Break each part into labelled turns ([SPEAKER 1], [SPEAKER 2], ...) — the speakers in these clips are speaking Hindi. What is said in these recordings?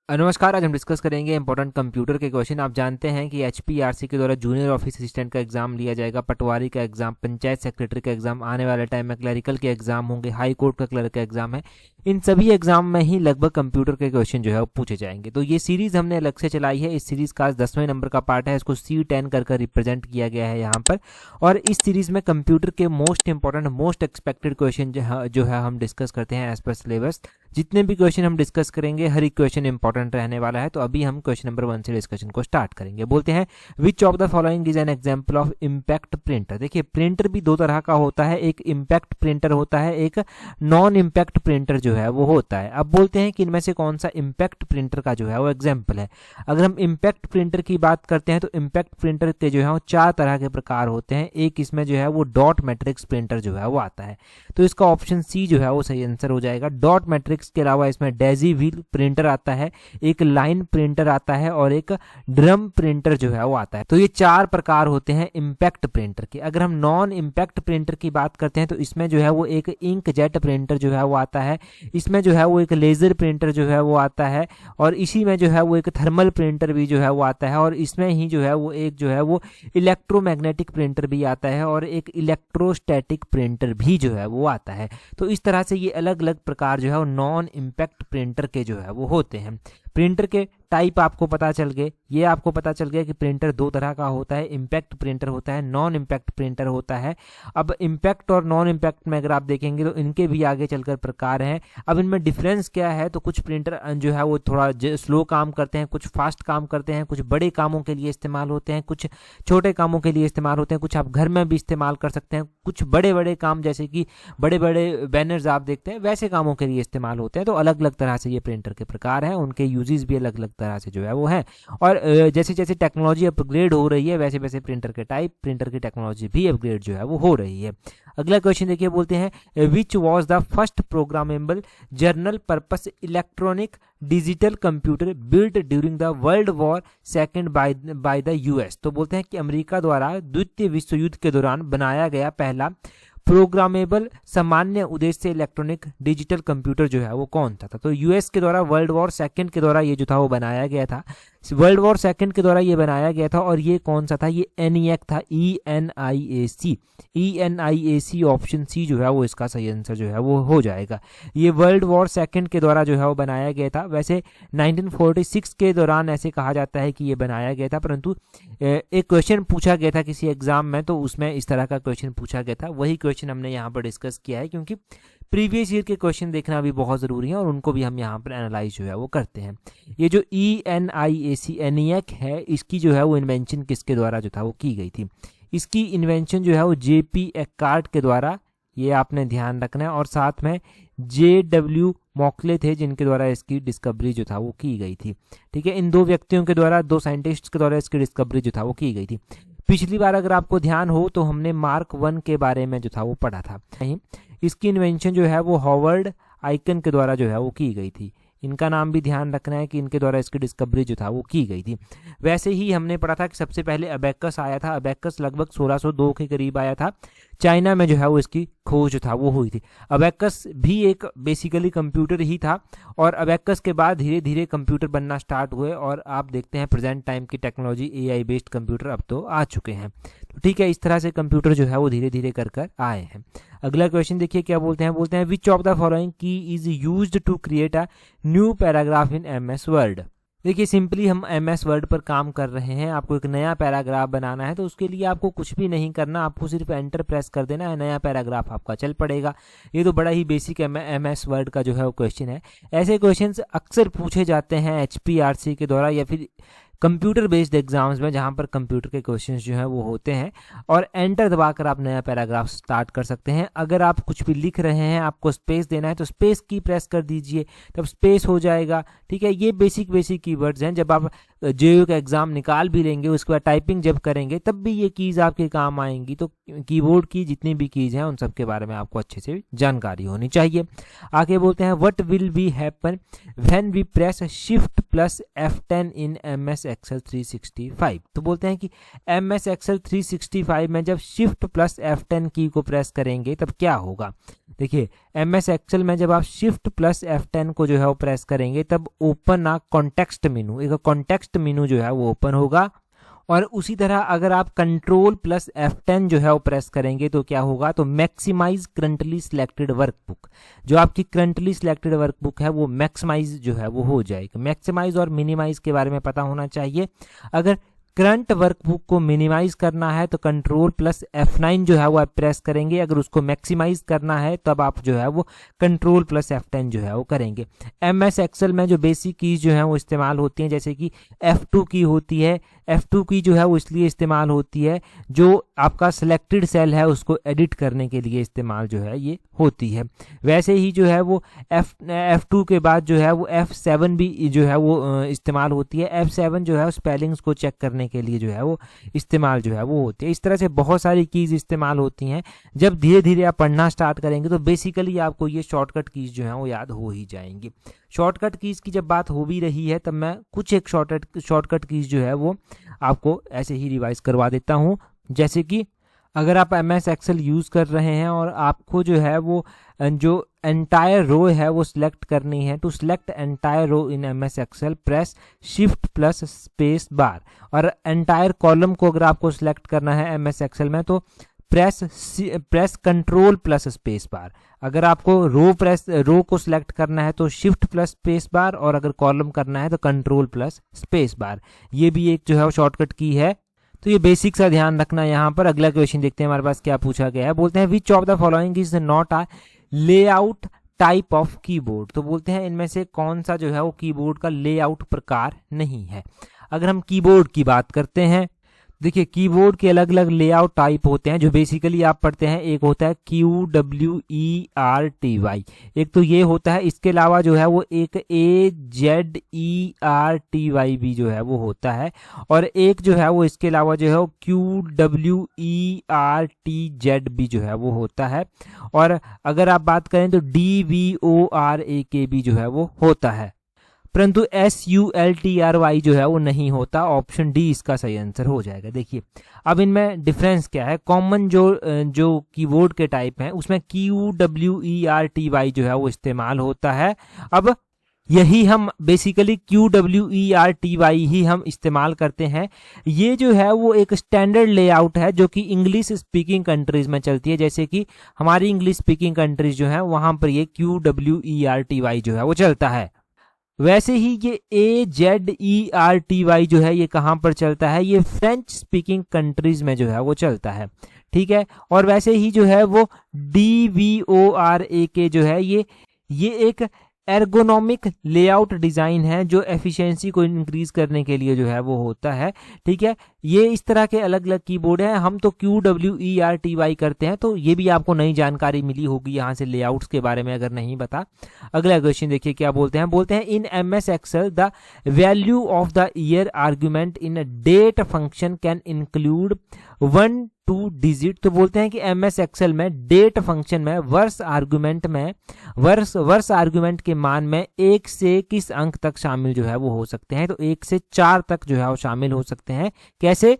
[SPEAKER 1] नमस्कार। आज हम डिस्कस करेंगे इंपॉर्टेंट कंप्यूटर के क्वेश्चन। आप जानते हैं कि एचपीआरसी के द्वारा जूनियर ऑफिस असिस्टेंट का एग्जाम लिया जाएगा, पटवारी का एग्जाम, पंचायत सेक्रेटरी का एग्जाम, आने वाले टाइम में क्लरिकल के एग्जाम होंगे, हाई कोर्ट का क्लर्क का एग्जाम है। इन सभी एग्जाम में ही लगभग कंप्यूटर के क्वेश्चन जो है वो पूछे जाएंगे। तो ये सीरीज हमने अलग से चलाई है। इस सीरीज का 10वें नंबर का पार्ट है, इसको C10 कर रिप्रेजेंट किया गया है यहाँ पर। और इस सीरीज में कंप्यूटर के most important, most expected question जो है हम डिस्कस करते हैं एज पर सिलेबस। जितने भी क्वेश्चन हम डिस्कस करेंगे हर एक क्वेश्चन इंपॉर्टेंट रहने वाला है। तो अभी हम क्वेश्चन नंबर 1 से डिस्कशन को स्टार्ट करेंगे। बोलते हैं which of the following is an example of impact printer. देखिए, प्रिंटर भी दो तरह का होता है, एक इम्पैक्ट प्रिंटर होता है, एक नॉन इम्पैक्ट प्रिंटर जो है वो होता है। अब बोलते हैं कि इनमें से कौन सा इम्पैक्ट प्रिंटर का जो है वो एग्जाम्पल है। अगर हम इम्पैक्ट प्रिंटर की बात करते हैं तो इम्पैक्ट प्रिंटर के जो है वो 4 तरह के प्रकार होते हैं। एक इसमें जो है वो डॉट मैट्रिक्स प्रिंटर जो है वो आता है, तो इसका ऑप्शन सी जो है वो सही आंसर हो जाएगा। डॉट मैट्रिक्स के अलावा इसमें डेजी व्हील प्रिंटर आता है, एक लाइन प्रिंटर आता है और एक ड्रम प्रिंटर जो है वो आता है। तो ये 4 प्रकार होते हैं इम्पैक्ट प्रिंटर के। अगर हम नॉन इम्पैक्ट प्रिंटर की बात करते हैं तो इसमें जो है वो एक इंक जेट प्रिंटर जो है वो आता है, इसमें जो है वो एक लेजर प्रिंटर जो है वो आता है, और इसी में जो है वो एक थर्मल प्रिंटर भी जो है वो आता है, और इसमें ही जो है वो एक जो है वो इलेक्ट्रोमैग्नेटिक प्रिंटर भी आता है, और एक इलेक्ट्रोस्टैटिक प्रिंटर भी जो है वो आता है। तो इस तरह से ये अलग अलग प्रकार जो है वो नॉन इम्पैक्ट प्रिंटर के जो है वो होते हैं। प्रिंटर के टाइप आपको पता चल गए, ये आपको पता चल गया कि प्रिंटर 2 तरह का होता है, इम्पैक्ट प्रिंटर होता है, नॉन इम्पैक्ट प्रिंटर होता है। अब इम्पैक्ट और नॉन इम्पैक्ट में अगर आप देखेंगे तो इनके भी आगे चलकर प्रकार हैं। अब इनमें डिफरेंस क्या है, तो कुछ प्रिंटर जो है वो थोड़ा स्लो काम करते हैं, कुछ फास्ट काम करते हैं, कुछ बड़े कामों के लिए इस्तेमाल होते हैं, कुछ छोटे कामों के लिए इस्तेमाल होते हैं, कुछ आप घर में भी इस्तेमाल कर सकते हैं, कुछ बड़े बड़े काम जैसे कि बड़े बड़े बैनर्स आप देखते हैं वैसे कामों के लिए इस्तेमाल होते हैं। तो अलग अलग तरह से ये प्रिंटर के प्रकार हैं, उनके यूजेस भी अलग अलग तरह से जो है वो है। और जैसे जैसे टेक्नोलॉजी अपग्रेड हो रही है वैसे वैसे प्रिंटर के टाइप, प्रिंटर की टेक्नोलॉजी भी अपग्रेड जो है वो हो रही है। अगला क्वेश्चन देखिए, बोलते हैं which was the first programmable general purpose electronic digital computer built during the world war second by the US. तो बोलते हैं कि अमेरिका द्वारा द्वितीय विश्व युद्ध के दौरान बनाया गया पहला प्रोग्रामेबल सामान्य उद्देश्य इलेक्ट्रॉनिक डिजिटल कंप्यूटर जो है वो कौन सा था। तो यूएस के द्वारा वर्ल्ड वॉर सेकंड के द्वारा ये जो था वो बनाया गया था, वर्ल्ड वॉर सेकंड के द्वारा ये बनाया गया था। और ये कौन सा था, ये ENIAC था, ENIAC ऑप्शन सी जो है वो इसका सही आंसर जो है वो हो जाएगा। ये वर्ल्ड वॉर सेकंड के द्वारा जो है वो बनाया गया था। वैसे 1946 के दौरान ऐसे कहा जाता है कि ये बनाया गया था, परंतु एक क्वेश्चन पूछा गया था किसी एग्जाम में तो उसमें इस तरह का क्वेश्चन पूछा गया था, वही क्वेश्चन हमने यहाँ पर डिस्कस किया है, क्योंकि प्रीवियस ईयर के क्वेश्चन देखना भी बहुत ज़रूरी है और उनको भी हम यहाँ पर एनालाइज जो है वो करते हैं। ये जो ENIAC है, इसकी जो है वो इन्वेंशन किसके द्वारा जो था वो की गई थी। इसकी इन्वेंशन जो है वो JP एक्कार्ट के द्वारा, ये आपने ध्यान रखना है, और साथ में JW मॉकले थे जिनके द्वारा इसकी डिस्कवरी जो था वो की गई थी। ठीक है, इन 2 व्यक्तियों के द्वारा, 2 साइंटिस्ट के द्वारा इसकी डिस्कवरी जो था वो की गई थी। पिछली बार अगर आपको ध्यान हो तो हमने मार्क 1 के बारे में जो था वो पढ़ा था। इसकी इन्वेंशन जो है वो हॉवर्ड आइकन के द्वारा जो है वो की गई थी। इनका नाम भी ध्यान रखना है कि इनके द्वारा इसकी डिस्कवरी जो था वो की गई थी। वैसे ही हमने पढ़ा था कि सबसे पहले अबेकस आया था, अबेकस लगभग 1602 के करीब आया था, चाइना में जो है वो इसकी खोज जो था वो हुई थी। अबेकस भी एक बेसिकली कंप्यूटर ही था, और अबेकस के बाद धीरे धीरे कंप्यूटर बनना स्टार्ट हुए, और आप देखते हैं प्रेजेंट टाइम की टेक्नोलॉजी AI बेस्ड कंप्यूटर अब तो आ चुके हैं। तो ठीक है, इस तरह से कंप्यूटर जो है वो धीरे धीरे कर आए हैं। अगला क्वेश्चन देखिए क्या बोलते हैं, बोलते हैं which of the following key is used to create a new paragraph in MS Word. देखिए, सिंपली हम MS वर्ड पर काम कर रहे हैं, आपको एक नया पैराग्राफ बनाना है तो उसके लिए आपको कुछ भी नहीं करना, आपको सिर्फ एंटर प्रेस कर देना है, नया पैराग्राफ आपका चल पड़ेगा। ये तो बड़ा ही बेसिक MS वर्ड का जो है वो क्वेश्चन है। ऐसे क्वेश्चंस अक्सर पूछे जाते हैं HPRC के द्वारा या फिर कंप्यूटर बेस्ड एग्जाम्स में, जहां पर कंप्यूटर के क्वेश्चंस जो हैं वो होते हैं, और एंटर दबाकर आप नया पैराग्राफ स्टार्ट कर सकते हैं। अगर आप कुछ भी लिख रहे हैं, आपको स्पेस देना है तो स्पेस की प्रेस कर दीजिए, तब स्पेस हो जाएगा। ठीक है, ये बेसिक कीवर्ड्स हैं। जब आप JEE का एग्जाम निकाल भी लेंगे, उसके बाद टाइपिंग जब करेंगे तब भी ये कीज आपके काम आएंगी। तो कीबोर्ड की जितनी भी कीज हैं उन सब के बारे में आपको अच्छे से जानकारी होनी चाहिए। आगे बोलते हैं what will be happen when we press Shift + F10 in MS Excel 365। तो बोलते हैं कि MS Excel 365 में जब Shift + F10 की को प्रेस करेंगे तब क्या होगा। देखिए, MS एक्सेल में जब आप शिफ्ट प्लस F10 को जो है वो प्रेस करेंगे तब ओपन आ कॉन्टेक्स्ट मेनू, एक कॉन्टेक्स्ट मेनू जो है वो ओपन होगा। और उसी तरह अगर आप कंट्रोल प्लस F10 जो है वो प्रेस करेंगे तो क्या होगा, तो मैक्सिमाइज करंटली सिलेक्टेड वर्कबुक, जो आपकी करंटली सिलेक्टेड वर्कबुक है वो मैक्सिमाइज जो है वो हो जाएगी। मैक्सिमाइज और मिनिमाइज के बारे में पता होना चाहिए। अगर करंट वर्कबुक को मिनिमाइज करना है तो कंट्रोल प्लस F9 जो है वो आप प्रेस करेंगे, अगर उसको मैक्सिमाइज करना है तब आप जो है वो कंट्रोल प्लस F10 जो है वो करेंगे। MS एक्सेल में जो बेसिक कीज जो है वो इस्तेमाल होती हैं, जैसे कि F2 की होती है। F2 की जो है वो इसलिए इस्तेमाल होती है जो आपका सिलेक्टेड सेल है उसको एडिट करने के लिए इस्तेमाल जो है ये होती है। वैसे ही जो है वो F2 के बाद जो है वो F7 भी जो है वो इस्तेमाल होती है। F7 जो है स्पेलिंग्स को चेक करने के लिए जो है वो इस्तेमाल जो है वो होती है। इस तरह से बहुत सारी कीज इस्तेमाल होती हैं। जब धीरे धीरे आप पढ़ना स्टार्ट करेंगे तो बेसिकली आपको ये शॉर्टकट कीज जो है वो याद हो ही जाएंगी। शॉर्टकट कीज की जब बात हो भी रही है तब मैं कुछ एक शॉर्टकट कीज जो है वो आपको ऐसे ही रिवाइज करवा देता हूं। जैसे कि अगर आप MS एक्सेल यूज़ कर रहे हैं और आपको जो है वो जो एंटायर रो है वो सिलेक्ट करनी है, to select entire row in MS Excel press shift plus space bar. और एंटायर कॉलम को अगर आपको सिलेक्ट करना है MS एक्सेल में तो प्रेस कंट्रोल प्लस स्पेस बार। अगर आपको रो को सिलेक्ट करना है तो शिफ्ट प्लस स्पेस बार, और अगर कॉलम करना है तो कंट्रोल प्लस स्पेस बार। ये भी एक जो है शॉर्टकट की है, तो ये बेसिक सा ध्यान रखना। यहाँ पर अगला क्वेश्चन देखते हैं हमारे पास क्या पूछा गया है। बोलते हैं which of the following is not a layout type of keyboard. तो बोलते हैं इनमें से कौन सा जो है वो कीबोर्ड का लेआउट प्रकार नहीं है। अगर हम कीबोर्ड की बात करते हैं, देखिए कीबोर्ड के अलग अलग लेआउट टाइप होते हैं जो बेसिकली आप पढ़ते हैं। एक होता है QWERTY, एक तो ये होता है। इसके अलावा जो है वो एक AZERTY भी जो है वो होता है, और एक जो है वो इसके अलावा जो है वो QWERTZ भी जो है वो होता है। और अगर आप बात करें तो DVORAK भी जो है वो होता है, परंतु SULTRY जो है वो नहीं होता। ऑप्शन डी इसका सही आंसर हो जाएगा। देखिए अब इनमें डिफरेंस क्या है। कॉमन जो कीबोर्ड के टाइप हैं उसमें QWERTY जो है वो इस्तेमाल होता है। अब यही हम बेसिकली QWERTY ही हम इस्तेमाल करते हैं। ये जो है वो एक स्टैंडर्ड लेआउट है जो कि इंग्लिश स्पीकिंग कंट्रीज में चलती है। जैसे कि हमारी इंग्लिश स्पीकिंग कंट्रीज जो है वहां पर ये QWERTY जो है वो चलता है। वैसे ही ये AZERTY जो है ये कहाँ पर चलता है, ये फ्रेंच स्पीकिंग कंट्रीज में जो है वो चलता है, ठीक है। और वैसे ही जो है वो DVORAK जो है ये एक एर्गोनॉमिक लेआउट डिजाइन है जो एफिशिएंसी को इंक्रीज करने के लिए जो है वो होता है, ठीक है। ये इस तरह के अलग अलग कीबोर्ड हैं। हम तो QWERTY करते हैं, तो ये भी आपको नई जानकारी मिली होगी यहाँ से लेआउट्स के बारे में अगर नहीं बता। अगला क्वेश्चन देखिए क्या बोलते हैं। बोलते हैं in MS Excel the value of the year argument in date function can include 1 2 digit. तो बोलते हैं कि MS एक्सेल में डेट फंक्शन में वर्ष आर्गुमेंट के मान में 1 से किस अंक तक शामिल जो है वो हो सकते हैं, तो 1 से 4 तक जो है वो शामिल हो सकते हैं। कैसे,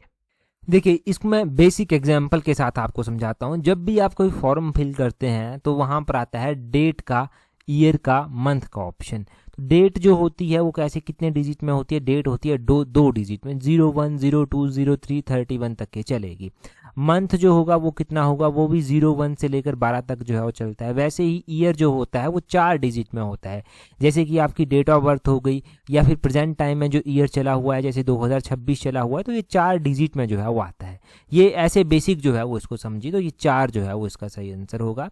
[SPEAKER 1] देखिए इसको मैं बेसिक एग्जांपल के साथ आपको समझाता हूं। जब भी आप कोई फॉर्म फिल करते हैं तो वहां पर आता है डेट का, ईयर का, मंथ का ऑप्शन। तो डेट जो होती है वो कैसे कितने डिजिट में होती है, डेट होती है दो डिजिट में, 01 02 03 31 तक के चलेगी। मंथ जो होगा वो कितना होगा, वो भी 01 से लेकर 12 तक जो है वो चलता है। वैसे ही ईयर जो होता है वो 4 डिजिट में होता है, जैसे कि आपकी डेट ऑफ बर्थ हो गई, या फिर प्रेजेंट टाइम में जो ईयर चला हुआ है जैसे 2026 चला हुआ है तो ये 4 डिजिट में जो है वो आता है। ये ऐसे बेसिक जो है वो इसको समझिए, तो ये 4 जो है वो इसका सही आंसर होगा।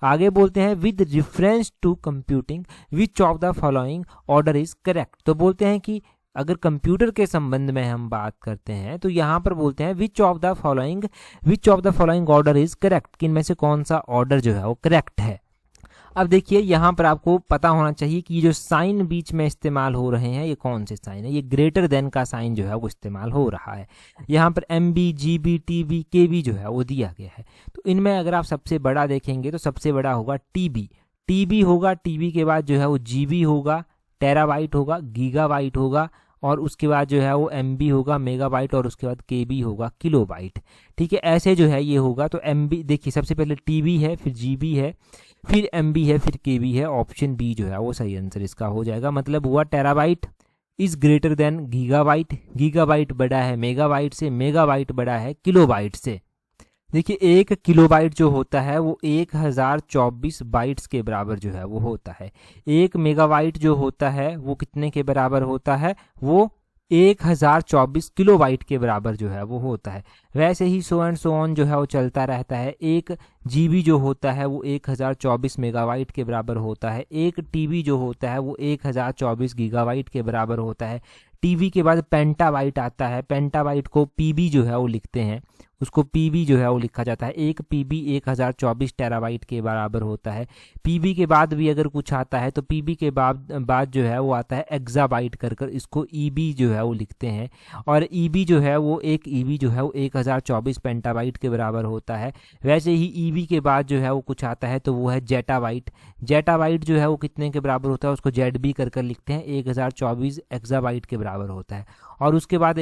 [SPEAKER 1] आगे बोलते हैं with reference to computing which of the following order is correct. तो बोलते हैं कि अगर कंप्यूटर के संबंध में हम बात करते हैं तो यहाँ पर बोलते हैं which of the following order is correct, कि इनमें से कौन सा ऑर्डर जो है वो करेक्ट है। अब देखिए यहाँ पर आपको पता होना चाहिए कि जो साइन बीच में इस्तेमाल हो रहे हैं ये कौन से साइन है। ये ग्रेटर देन का साइन जो है वो इस्तेमाल हो रहा है। यहाँ पर MB GB TB KB जो है वो दिया गया है। तो इनमें अगर आप सबसे बड़ा देखेंगे तो सबसे बड़ा होगा TB होगा। TB के बाद जो है वो GB होगा, टेराबाइट होगा, गीगाबाइट होगा, और उसके बाद जो है वो MB होगा मेगाबाइट, और उसके बाद KB होगा किलोबाइट। ठीक है, ऐसे जो है ये होगा। तो MB देखिए, सबसे पहले TB है, फिर GB है, फिर MB है, फिर KB है। ऑप्शन बी जो है वो सही आंसर इसका हो जाएगा। मतलब हुआ terabyte is greater than gigabyte, gigabyte बड़ा है मेगाबाइट से, मेगाबाइट बड़ा है किलोबाइट से। देखिए 1 किलोबाइट जो होता है वो 1024 बाइट्स के बराबर जो है वो होता है। 1 मेगाबाइट जो होता है वो कितने के बराबर होता है, वो 1024 किलोबाइट के बराबर जो है वो होता है। वैसे ही सो एंड सो ऑन जो है वो चलता रहता है। 1 GB जो होता है वो 1024 मेगाबाइट के बराबर होता है। 1 TB जो होता है वो 1024 गीगाबाइट के बराबर होता है। TB के बाद पेंटाबाइट आता है, पेंटाबाइट को PB जो है वो लिखते हैं, उसको PB जो है वो लिखा जाता है। 1 PB 1024 टेराबाइट के बराबर होता है। PB के बाद भी अगर कुछ आता है तो PB के बाद जो है वो आता है एक्साबाइट कर इसको EB जो है वो लिखते हैं। और EB जो है वो एक EB जो है वो 1024 पेंटाबाइट के बराबर होता है। वैसे ही EB के बाद जो है वो कुछ आता है तो वो है जेटाबाइट। जेटाबाइट जो है वो कितने के बराबर होता है, उसको ZB कर लिखते हैं, 1024 एक्साबाइट के बराबर होता है। और उसके बाद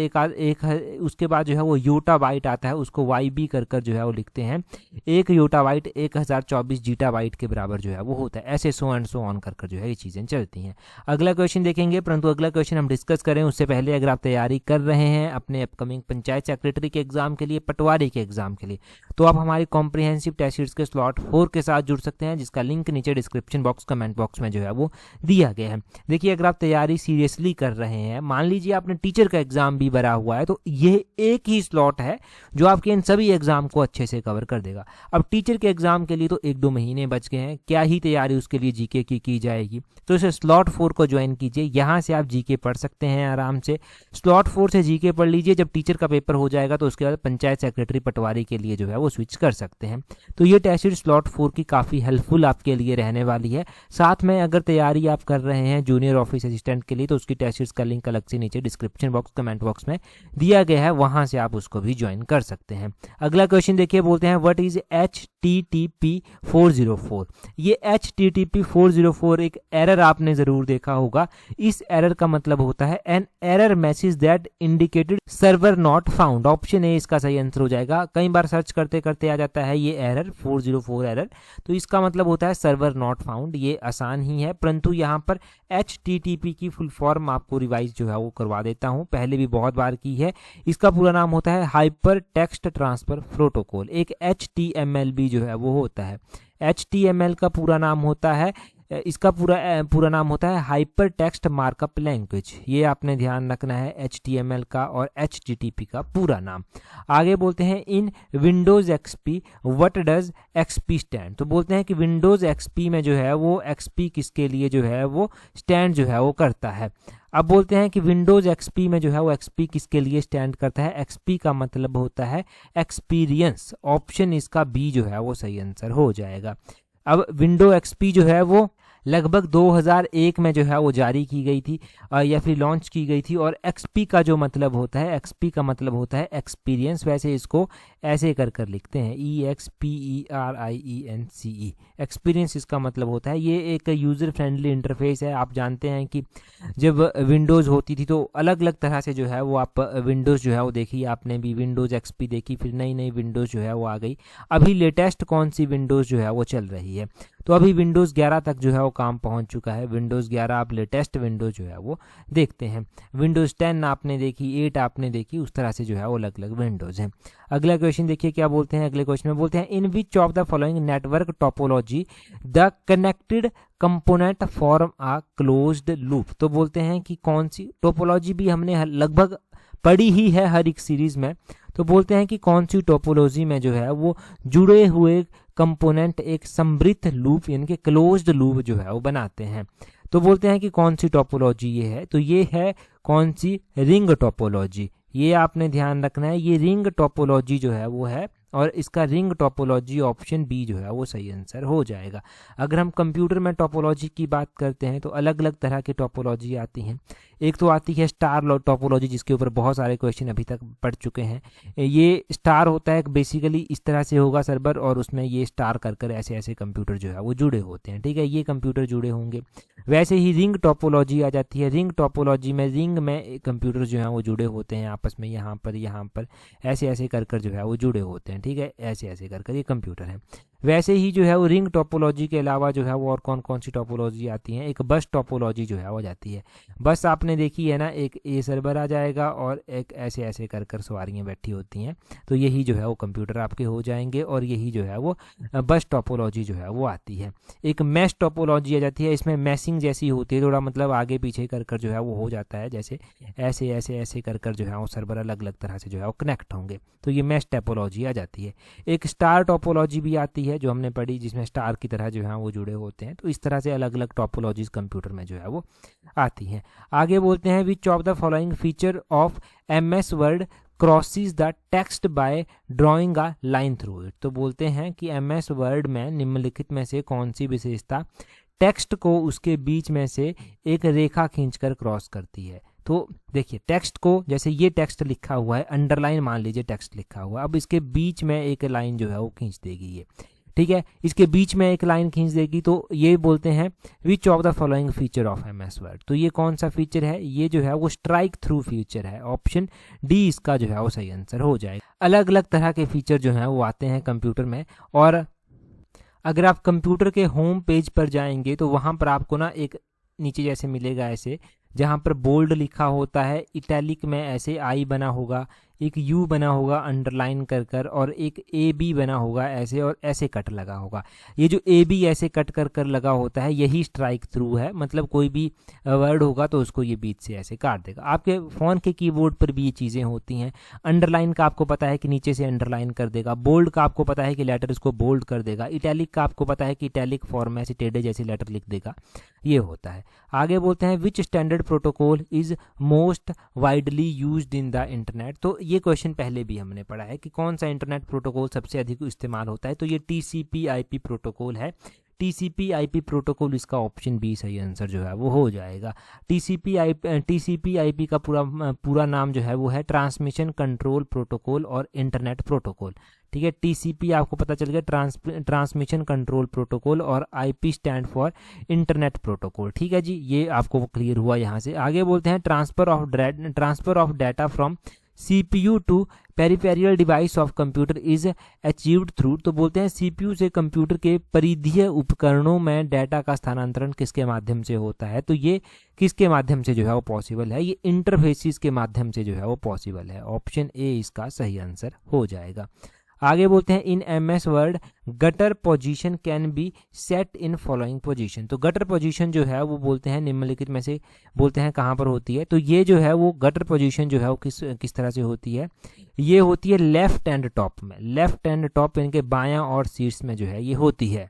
[SPEAKER 1] उसके बाद जो है वो योटाबाइट आता है, उसको YB कर जो है वो लिखते हैं। 1 योटाबाइट 1024 जीटाबाइट के बराबर जो है वो होता है। ऐसे सो एंड सो ऑन कर जो है ये चीज़ें चलती हैं। अगला क्वेश्चन देखेंगे, परंतु अगला क्वेश्चन हम डिस्कस करें उससे पहले अगर आप तैयारी कर रहे हैं अपने अपकमिंग पंचायत सेक्रेटरी के एग्जाम के लिए, पटवारी के एग्जाम के लिए, तो आप हमारी कॉम्प्रिहेंसिव टेस्ट सीरीज के स्लॉट 4 के साथ जुड़ सकते हैं, जिसका लिंक नीचे डिस्क्रिप्शन बॉक्स कमेंट बॉक्स में जो है वो दिया गया है। देखिए अगर आप तैयारी सीरियसली कर रहे हैं, मान लीजिए आपने टीचर का एग्जाम भी भरा हुआ है, तो ये एक ही स्लॉट है जो आपके इन सभी एग्जाम को अच्छे से कवर कर देगा। अब टीचर के एग्जाम के लिए तो 1-2 महीने बच गए हैं, क्या ही तैयारी उसके लिए जीके की जाएगी। तो इसे स्लॉट 4 को ज्वाइन कीजिए, यहाँ से आप जीके पढ़ सकते हैं आराम से। स्लॉट 4 से जीके पढ़ लीजिए, जब टीचर का पेपर हो जाएगा तो उसके बाद पंचायत सेक्रेटरी पटवारी के लिए जो है वो स्विच कर सकते हैं। तो ये टेस्ट सीरीज स्लॉट 4 की काफ़ी हेल्पफुल आपके लिए रहने वाली है। साथ में अगर तैयारी आप कर रहे हैं जूनियर ऑफिस असिस्टेंट के लिए, तो उसकी टेस्ट सीरीज का लिंक अलग से नीचे डिस्क्रिप्शन बॉक्स कमेंट बॉक्स में दिया गया है, वहां से आप उसको भी ज्वाइन कर सकते हैं। अगला क्वेश्चन देखिए, बोलते हैं व्हाट इज HTTP 404। ये HTTP 404 एक एरर आपने जरूर देखा होगा। इस एरर का मतलब होता है an error message that indicated server not found. Option A इसका सही आंसर हो जाएगा। कई बार सर्च करते करते आ जाता है ये एरर 404 एरर, तो इसका मतलब होता है सर्वर नॉट फाउंड। ये आसान ही है, परंतु यहाँ पर HTTP की फुल फॉर्म आपको रिवाइज जो है वो करवा देता हूँ, पहले भी बहुत बार की है। इसका पूरा नाम होता है हाइपर टेक्स्ट ट्रांसफर प्रोटोकॉल। एक HTML जो है वो होता है। HTML का पूरा नाम होता है, इसका पूरा नाम होता है हाइपर टेक्स्ट मार्कअप लैंग्वेज। ये आपने ध्यान रखना है, HTML का और HTTP का पूरा नाम। आगे बोलते हैं in Windows XP what does XP stand. तो बोलते हैं कि विंडोज XP में जो है वो XP किसके लिए जो है वो स्टैंड जो है वो करता है। अब बोलते हैं कि विंडोज XP में जो है वो XP किसके लिए स्टैंड करता है। XP का मतलब होता है एक्सपीरियंस। ऑप्शन इसका बी जो है वो सही आंसर हो जाएगा। अब विंडो XP जो है वो लगभग 2001 में जो है वो जारी की गई थी या फिर लॉन्च की गई थी। और XP का जो मतलब होता है, XP का मतलब होता है एक्सपीरियंस। वैसे इसको ऐसे कर लिखते हैं EXPERIENCE। एक्सपीरियंस इसका मतलब होता है। ये एक यूज़र फ्रेंडली इंटरफेस है। आप जानते हैं कि जब विंडोज़ होती थी तो अलग अलग तरह से जो है वो आप विंडोज़ जो है वो देखी, आपने भी विंडोज़ XP देखी, फिर नई नई विंडोज़ जो है वो आ गई। अभी लेटेस्ट कौन सी विंडोज़ जो है वो चल रही है, तो अभी विंडोज़ 11 तक जो है वो काम पहुंच चुका है। विंडोज़ 11 आप लेटेस्ट विंडोज़ जो है वो देखते हैं। विंडोज़ 10 आपने देखी, 8 आपने देखी, उस तरह से जो है वो अलग अलग विंडोज़ हैं। अगला क्वेश्चन देखिए क्या बोलते हैं। अगले क्वेश्चन में बोलते हैं in which of the following network topology the connected component form a closed loop. तो बोलते हैं कि कौन सी टोपोलॉजी भी हमने लगभग पढ़ी ही है हर एक सीरीज में। तो बोलते हैं कि कौन सी टोपोलॉजी में जो है वो जुड़े हुए कंपोनेंट एक समृद्ध लूप यानी कि क्लोज्ड लूप जो है वो बनाते हैं। तो बोलते हैं कि कौन सी टोपोलॉजी ये है, तो ये है कौन सी, रिंग टोपोलॉजी। ये आपने ध्यान रखना है, ये रिंग टोपोलॉजी जो है वो है, और इसका रिंग टोपोलॉजी ऑप्शन बी जो है वो सही आंसर हो जाएगा। अगर हम कंप्यूटर में टोपोलॉजी की बात करते हैं तो अलग अलग तरह की टोपोलॉजी आती हैं। एक तो आती है स्टार टोपोलॉजी, जिसके ऊपर बहुत सारे क्वेश्चन अभी तक पढ़ चुके हैं। ये स्टार होता है बेसिकली इस तरह से होगा सर्वर, और उसमें ये स्टार कर ऐसे ऐसे कंप्यूटर जो है वो जुड़े होते हैं, ठीक है, ये कंप्यूटर जुड़े होंगे। वैसे ही रिंग टोपोलॉजी आ जाती है। रिंग टोपोलॉजी में रिंग में कंप्यूटर जो है वो जुड़े होते हैं आपस में, यहाँ पर ऐसे ऐसे कर जो है वो जुड़े होते हैं, ठीक है, ऐसे ऐसे कर ये कंप्यूटर है। वैसे ही जो है वो रिंग टोपोलॉजी के अलावा जो है वो और कौन कौन सी टोपोलॉजी आती हैं, एक बस टोपोलॉजी जो है वो जाती है। बस आपने देखी है ना, एक ए सर्वर आ जाएगा और एक ऐसे ऐसे कर सवारियाँ बैठी होती हैं, तो यही जो है वो कंप्यूटर आपके हो जाएंगे, और यही जो है वो बस टोपोलॉजी जो है वो आती है। एक मैश टोपोलॉजी आ जाती है, इसमें मैसिंग जैसी होती है, थोड़ा मतलब आगे पीछे कर जो है वो हो जाता है, जैसे ऐसे ऐसे ऐसे कर जो है वो सर्वर अलग अलग तरह से जो है वो कनेक्ट होंगे, तो ये मैश टोपोलॉजी आ जाती है। एक स्टार टोपोलॉजी भी आती है जो हमने पढ़ी, जिसमें स्टार की तरह जो है वो जुड़े होते हैं, तो इस तरह से अलग अलग टोपोलॉजीज कंप्यूटर में जो है वो आती हैं। आगे बोलते हैं which of the following feature of MS word crosses the text by drawing a line through it. तो बोलते हैं कि MS वर्ड में निम्नलिखित में से कौन सी विशेषता टेक्स्ट को उसके बीच में से एक रेखा खींचकर क्रॉस करती है। तो देखिए टेक्स्ट को, जैसे ये टेक्स्ट लिखा हुआ है, अंडरलाइन मान लीजिए टेक्स्ट लिखा हुआ है, अब इसके बीच में एक लाइन जो है वो खींच देगी ये, ठीक है, इसके बीच में एक लाइन खींच देगी, तो ये बोलते हैं which of the following feature of MS word. तो ये कौन सा फीचर है, ये जो है वो स्ट्राइक थ्रू फीचर है, ऑप्शन डी इसका जो है वो सही आंसर हो जाएगा। अलग अलग तरह के फीचर जो है वो आते हैं कंप्यूटर में, और अगर आप कंप्यूटर के होम पेज पर जाएंगे तो वहाँ पर आपको ना एक नीचे जैसे मिलेगा ऐसे, जहाँ पर बोल्ड लिखा होता है, इटैलिक में ऐसे आई बना होगा, एक यू बना होगा अंडरलाइन कर और एक ए बी बना होगा ऐसे, और ऐसे कट लगा होगा। ये जो ए बी ऐसे कट कर लगा होता है यही स्ट्राइक थ्रू है, मतलब कोई भी वर्ड होगा तो उसको ये बीच से ऐसे काट देगा। आपके फ़ोन के कीबोर्ड पर भी ये चीज़ें होती हैं। अंडरलाइन का आपको पता है कि नीचे से अंडरलाइन कर देगा, बोल्ड का आपको पता है कि लेटर इसको बोल्ड कर देगा, इटैलिक का आपको पता है कि इटैलिक फॉर्म में ऐसे टेढ़े जैसे लेटर लिख देगा, ये होता है। आगे बोलते हैं विच standard protocol is most widely used in the internet. तो ये क्वेश्चन पहले भी हमने पढ़ा है कि कौन सा इंटरनेट प्रोटोकॉल सबसे अधिक इस्तेमाल होता है, तो ये TCP/IP प्रोटोकॉल है। TCP/IP प्रोटोकॉल इसका ऑप्शन बी सही आंसर जो है वो हो जाएगा। TCP/IP का पूरा नाम जो है वो है ट्रांसमिशन कंट्रोल प्रोटोकॉल और इंटरनेट प्रोटोकॉल, ठीक है। TCP आपको पता चल गया, ट्रांसमिशन कंट्रोल प्रोटोकॉल, और IP stand for internet protocol, ठीक है जी, ये आपको क्लियर हुआ यहाँ से। आगे बोलते हैं transfer of data from CPU to peripheral device of computer is achieved through. तो बोलते हैं CPU से कंप्यूटर के परिधीय उपकरणों में डाटा का स्थानांतरण किसके माध्यम से होता है, तो ये किसके माध्यम से जो है वो पॉसिबल है, ये इंटरफेसिस के माध्यम से जो है वो पॉसिबल है। ऑप्शन ए इसका सही आंसर हो जाएगा। आगे बोलते हैं in MS word gutter position can be set in following position. तो गटर पोजीशन जो है वो बोलते हैं निम्नलिखित में से बोलते हैं कहाँ पर होती है, तो ये जो है वो गटर पोजीशन जो है वो किस तरह से होती है, ये होती है लेफ्ट एंड टॉप में, लेफ्ट एंड टॉप इनके बायां और शीर्ष में जो है ये होती है।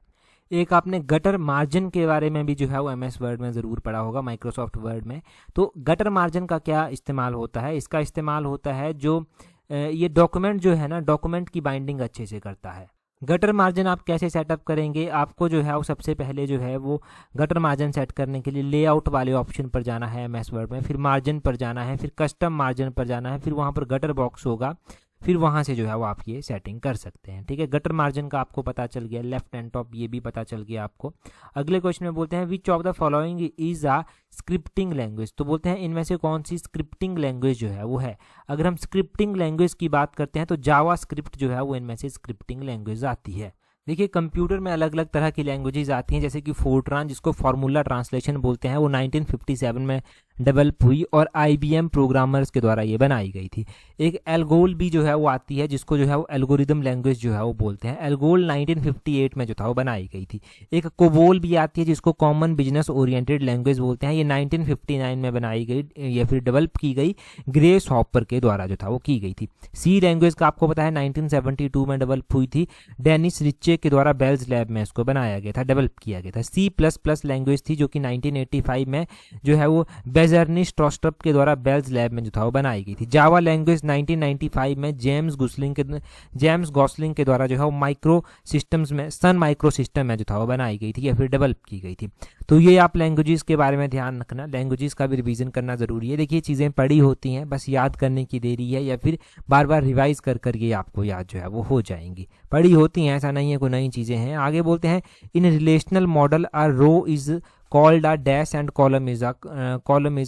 [SPEAKER 1] एक आपने गटर मार्जिन के बारे में भी जो है वो MS वर्ड में ज़रूर पढ़ा होगा, माइक्रोसॉफ्ट वर्ड में। तो गटर मार्जिन का क्या इस्तेमाल होता है, इसका इस्तेमाल होता है जो ये डॉक्यूमेंट जो है ना, डॉक्यूमेंट की बाइंडिंग अच्छे से करता है। गटर मार्जिन आप कैसे सेटअप करेंगे, आपको जो है वो सबसे पहले जो है वो गटर मार्जिन सेट करने के लिए लेआउट वाले ऑप्शन पर जाना है MS वर्ड में, फिर मार्जिन पर जाना है, फिर कस्टम मार्जिन पर जाना है, फिर वहाँ पर गटर बॉक्स होगा, फिर वहाँ से जो है वो आप ये सेटिंग कर सकते हैं, ठीक है। गटर मार्जिन का आपको पता चल गया, लेफ्ट एंड टॉप ये भी पता चल गया आपको। अगले क्वेश्चन में बोलते हैं which of the following is a scripting language. तो बोलते हैं इनमें से कौन सी स्क्रिप्टिंग लैंग्वेज जो है वो है। अगर हम स्क्रिप्टिंग लैंग्वेज की बात करते हैं तो जावा स्क्रिप्ट जो है वो इनमें से स्क्रिप्टिंग लैंग्वेज आती है। देखिए कंप्यूटर में अलग अलग तरह की लैंग्वेजेस आती हैं, जैसे कि फोर्ट्रान जिसको फार्मूला ट्रांसलेशन बोलते हैं, वो 1957 में डेवलप हुई और IBM प्रोग्रामर्स के द्वारा ये बनाई गई थी। एक एल्गोल भी जो है वो आती है, जिसको जो है वो एल्गोरिदम लैंग्वेज जो है वो बोलते हैं। एल्गोल 1958 में जो था वो बनाई गई थी। एक कोबोल भी आती है जिसको कॉमन बिजनेस ओरिएंटेड लैंग्वेज बोलते हैं, ये 1959 में बनाई गई या फिर डेवलप की गई ग्रेस हॉपर के द्वारा जो था वो की गई थी। सी लैंग्वेज का आपको पता है 1972 में डेवलप हुई थी, डेनिस रिचे के द्वारा बेल्स लैब में इसको बनाया गया था, डेवलप किया गया था। C++ लैंग्वेज थी जो कि 1985 में जो है वो एजर्नी स्ट्रॉस्ट्रप के द्वारा बेल्स लैब में जो था वो बनाई गई थी। जावा लैंग्वेज 1995 में जेम्स गॉसलिंग के द्वारा जो है वो माइक्रो सिस्टम्स में सन माइक्रो सिस्टम में जो था वो बनाई गई थी या फिर डेवलप की गई थी। तो ये आप लैंग्वेजेस के बारे में ध्यान रखना, लैंग्वेजेस का भी रिवीजन करना ज़रूरी है। देखिए चीज़ें पढ़ी होती हैं, बस याद करने की देरी है या फिर बार बार रिवाइज कर ये आपको याद जो है वो हो जाएंगी। पढ़ी होती हैं, ऐसा नहीं है कोई नई चीज़ें हैं। आगे बोलते हैं in relational model a row is called a dash and column is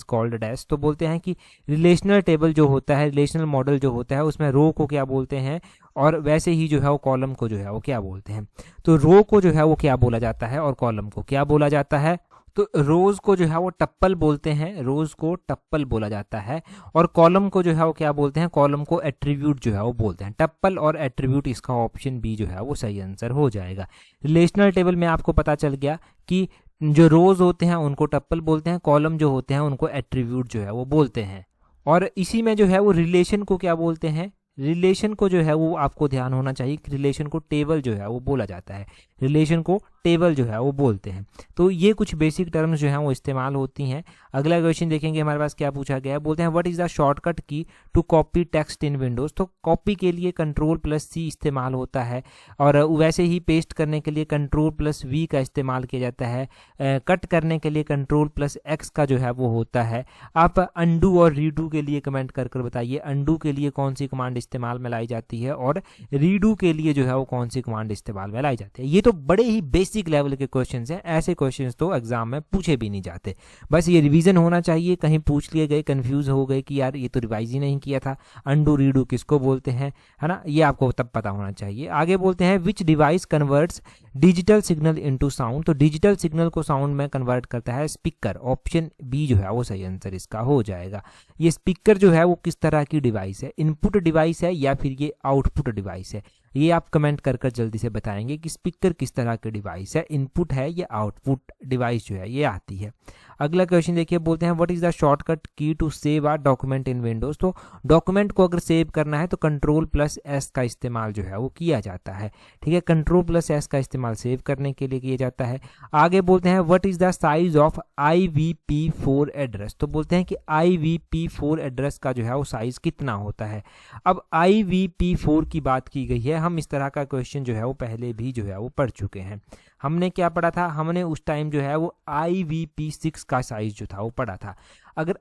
[SPEAKER 1] called dash. तो बोलते हैं कि रिलेशनल टेबल जो होता है, रिलेशनल मॉडल जो होता है, उसमें रो को क्या बोलते हैं और वैसे ही जो है वो कॉलम को जो है वो क्या बोलते हैं। तो रो को जो है वो क्या बोला जाता है और कॉलम को क्या बोला जाता है। तो रोज को जो है वो टप्पल बोलते हैं, रोज को टप्पल बोला जाता है। और कॉलम को जो है वो क्या बोलते हैं, कॉलम को एट्रीब्यूट जो है वो बोलते हैं। टप्पल और एट्रीब्यूट, इसका ऑप्शन बी जो है वो सही आंसर हो जाएगा। रिलेशनल टेबल में आपको पता चल गया कि जो रोज होते हैं उनको टप्पल बोलते हैं, कॉलम जो होते हैं उनको एट्रीब्यूट जो है वो बोलते हैं। और इसी में जो है वो रिलेशन को क्या बोलते हैं, रिलेशन को जो है वो आपको ध्यान होना चाहिए कि रिलेशन को टेबल जो है वो बोला जाता है, रिलेशन को टेबल जो है वो बोलते हैं। तो ये कुछ बेसिक टर्म्स जो हैं वो इस्तेमाल होती हैं। अगला क्वेश्चन देखेंगे हमारे पास क्या पूछा गया है। बोलते हैं what is the shortcut key to copy text in Windows. तो कॉपी के लिए Ctrl+C इस्तेमाल होता है और वैसे ही पेस्ट करने के लिए Ctrl+V का इस्तेमाल किया जाता है। कट करने के लिए Ctrl+X का जो है वो होता है। आप अंडू और रीडू के लिए कमेंट कर बताइए, अंडू के लिए कौन सी कमांड इस्तेमाल में लाई जाती है और रीडू के लिए जो है वो कौन सी कमांड इस्तेमाल में लाई जाती है। ये तो बड़े ही बेसिक लेवल के क्वेश्चंस हैं, ऐसे क्वेश्चंस तो एग्जाम में पूछे भी नहीं जाते। बस ये रिवीजन होना चाहिए, कहीं पूछ लिए गए कंफ्यूज हो गए कि यार ये तो रिवाइज ही नहीं किया था, अंडू रीडू किसको बोलते हैं, है ना, ये आपको तब पता होना चाहिए। आगे बोलते हैं विच device converts digital signal into sound. तो डिजिटल सिग्नल को साउंड में कन्वर्ट करता है स्पीकर, ऑप्शन बी जो है वो सही आंसर इसका हो जाएगा। ये स्पीकर जो है वो किस तरह की डिवाइस है, इनपुट डिवाइस है या फिर ये आउटपुट डिवाइस है। ये आप कमेंट कर जल्दी से बताएंगे कि स्पीकर किस तरह के डिवाइस है, इनपुट है या आउटपुट डिवाइस जो है ये आती है। अगला क्वेश्चन देखिए, बोलते हैं what is the shortcut key to save a document in Windows. तो डॉक्यूमेंट को अगर सेव करना है तो Ctrl+S का इस्तेमाल जो है वो किया जाता है। ठीक है, Ctrl+S का इस्तेमाल सेव करने के लिए किया जाता है। आगे बोलते हैं what is the size of IVP4 address. तो बोलते हैं कि IVP4 एड्रेस का जो है वो साइज कितना होता है। अब IVP4 की बात की गई है, हम इस तरह का क्वेश्चन जो है वो पहले भी जो है वो पढ़ चुके हैं। हमने क्या पढ़ा था, हमने उस टाइम जो है वो IVP6 का साइज जो था वो पढ़ा था। अगर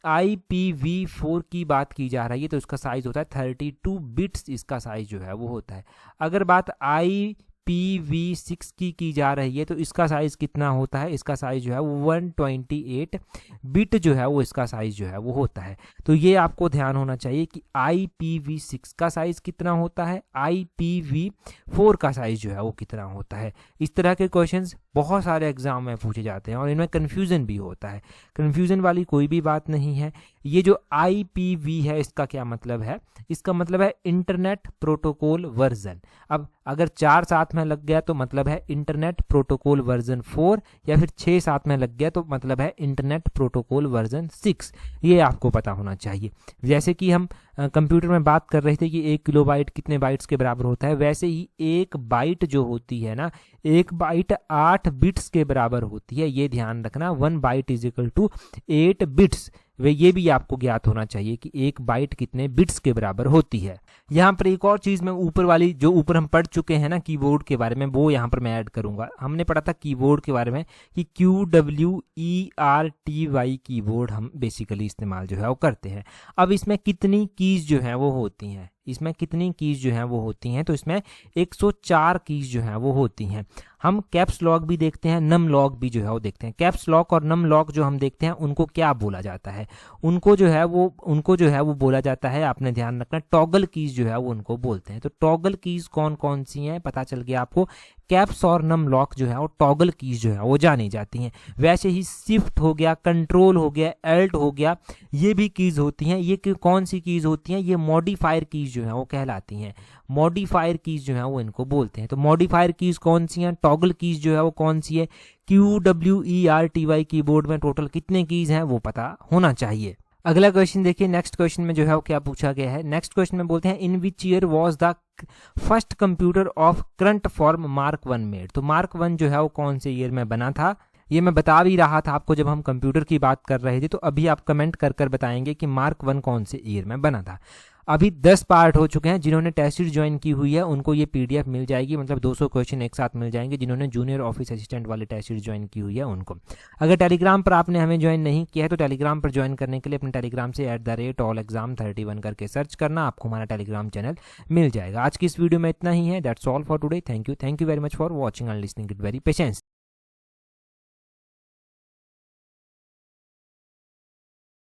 [SPEAKER 1] IPv4 की बात की जा रही है तो इसका साइज होता है 32 बिट्स, इसका साइज जो है वो होता है। अगर बात IPv6 की जा रही है तो इसका साइज कितना होता है, इसका साइज जो है वो 128 बिट जो है वो इसका साइज जो है वो होता है। तो ये आपको ध्यान होना चाहिए कि IPv6 का साइज कितना होता है, IPv4 का साइज जो है वो कितना होता है। इस तरह के क्वेश्चंस बहुत सारे एग्जाम में पूछे जाते हैं और इनमें कन्फ्यूजन भी होता है। कन्फ्यूजन वाली कोई भी बात नहीं है। ये जो IPv है इसका क्या मतलब है, इसका मतलब है इंटरनेट प्रोटोकॉल वर्जन। अब अगर 4 साथ में लग गया तो मतलब है इंटरनेट प्रोटोकॉल वर्जन 4, या फिर 6 साथ में लग गया तो मतलब है इंटरनेट प्रोटोकॉल वर्जन 6। ये आपको पता होना चाहिए। जैसे कि हम कंप्यूटर में बात कर रहे थे कि 1 किलोबाइट कितने बाइट्स के बराबर होता है, वैसे ही 1 बाइट जो होती है ना, 1 बाइट 8 बिट्स के बराबर होती है। ये ध्यान रखना, 1 byte is equal to 8 bits. वे ये भी आपको ज्ञात होना चाहिए कि 1 बाइट कितने बिट्स के बराबर होती है। यहाँ पर एक और चीज़ मैं ऊपर वाली जो ऊपर हम पढ़ चुके हैं ना कीबोर्ड के बारे में, वो यहाँ पर मैं ऐड करूँगा। हमने पढ़ा था कीबोर्ड के बारे में कि QWERTY कीबोर्ड हम बेसिकली इस्तेमाल जो है वो करते हैं। अब इसमें कितनी कीज जो हैं वो होती हैं, इसमें कितनी कीज जो हैं वो होती हैं, तो इसमें 104 कीज जो हैं वो होती हैं। हम कैप्स लॉक भी देखते हैं, नम लॉक भी जो है वो देखते हैं। कैप्स लॉक और नम लॉक जो हम देखते हैं उनको क्या बोला जाता है, उनको जो है वो बोला जाता है, आपने ध्यान रखना, टॉगल कीज जो है वो उनको बोलते हैं। तो टॉगल कीज कौन कौन सी हैं पता चल गया आपको। कैप्स और नम लॉक जो है वो टॉगल कीज जो है वो जानी जाती हैं। वैसे ही शिफ्ट हो गया, कंट्रोल हो गया, एल्ट हो गया, ये भी कीज होती हैं। ये कौन सी कीज होती हैं, ये मॉडिफायर कीज जो है वो कहलाती हैं। मॉडिफायर कीज जो है वो इनको बोलते हैं। तो मॉडिफायर कीज कौन सी हैं, टॉगल कीज जो है वो कौन सी है। QWERTY कीबोर्ड में टोटल कितने कीज हैं वो पता होना चाहिए। अगला क्वेश्चन देखिए, नेक्स्ट क्वेश्चन में जो है वो क्या पूछा गया है। नेक्स्ट क्वेश्चन में बोलते हैं in which year was the first computer of current form Mark 1 made. तो Mark 1 जो है वो कौन से ईयर में बना था, ये मैं बता भी रहा था आपको जब हम कंप्यूटर की बात कर रहे थे, तो अभी आप कमेंट कर कर बताएंगे कि मार्क 1 कौन से ईयर में बना था। अभी 10 पार्ट हो चुके हैं। जिन्होंने टेस्ट सीरीज ज्वाइन की हुई है उनको ये पीडीएफ मिल जाएगी, मतलब 200 क्वेश्चन एक साथ मिल जाएंगे। जिन्होंने जूनियर ऑफिस असिस्टेंट वाली टेस्ट सीरीज ज्वाइन की हुई है उनको। अगर टेलीग्राम पर आपने हमें ज्वाइन नहीं किया है तो टेलीग्राम पर ज्वाइन करने के लिए अपने टेलीग्राम से @allexam31 करके सर्च करना, आपको हमारा टेलीग्राम चैनल मिल जाएगा। आज की इस वीडियो में इतना ही है। That's all for today. Thank you very much for watching and listening with very patience.